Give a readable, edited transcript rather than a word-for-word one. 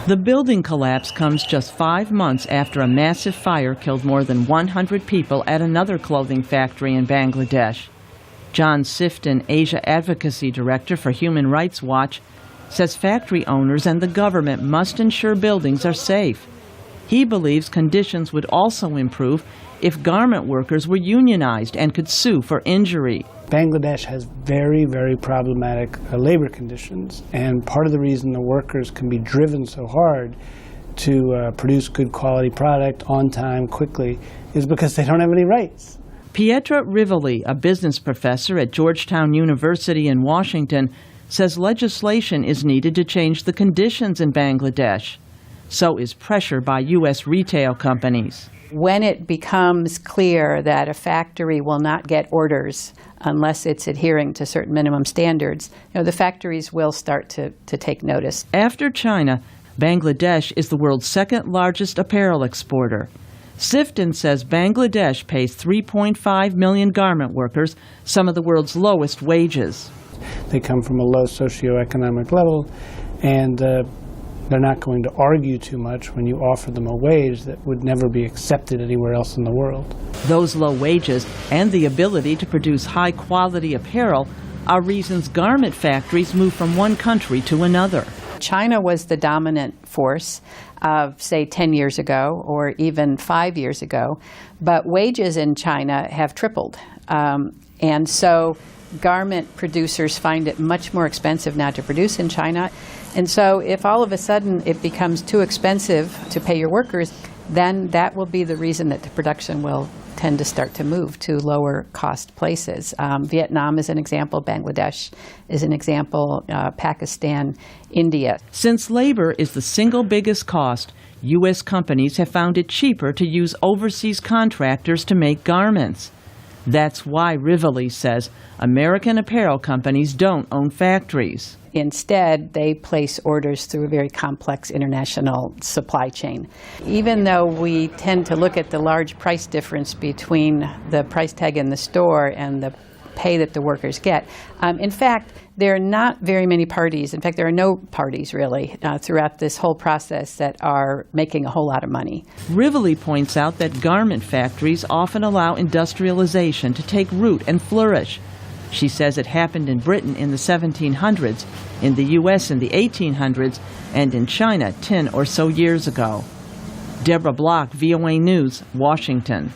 The building collapse comes just 5 months after a massive fire killed more than 100 people at another clothing factory in Bangladesh. John Sifton, Asia Advocacy Director for Human Rights Watch, says factory owners and the government must ensure buildings are safe. He believes conditions would also improve if garment workers were unionized and could sue for injury. Bangladesh has very, very problematic labor conditions, and part of the reason the workers can be driven so hard to produce good quality product on time, quickly, is because they don't have any rights. Pietra Rivoli, a business professor at Georgetown University in Washington, says legislation is needed to change the conditions in Bangladesh. So is pressure by U.S. retail companies. When it becomes clear that a factory will not get orders unless it's adhering to certain minimum standards, the factories will start to take notice. After China, Bangladesh is the world's second largest apparel exporter. Sifton says Bangladesh pays 3.5 million garment workers some of the world's lowest wages. They come from a low socioeconomic level, and they're not going to argue too much when you offer them a wage that would never be accepted anywhere else in the world. Those low wages and the ability to produce high-quality apparel are reasons garment factories move from one country to another. China was the dominant force of, say, 10 years ago or even 5 years ago, but wages in China have tripled. And so garment producers find it much more expensive now to produce in China. And so if all of a sudden it becomes too expensive to pay your workers, then that will be the reason that the production will tend to start to move to lower cost places. Vietnam is an example, Bangladesh is an example, Pakistan, India. Since labor is the single biggest cost, U.S. companies have found it cheaper to use overseas contractors to make garments. That's why Rivoli says American apparel companies don't own factories. Instead, they place orders through a very complex international supply chain. Even though we tend to look at the large price difference between the price tag in the store and the pay that the workers get, in fact, there are not very many parties. In fact, there are no parties, really, throughout this whole process that are making a whole lot of money. Rivoli points out that garment factories often allow industrialization to take root and flourish. She says it happened in Britain in the 1700s, in the U.S. in the 1800s, and in China 10 or so years ago. Deborah Block, VOA News, Washington.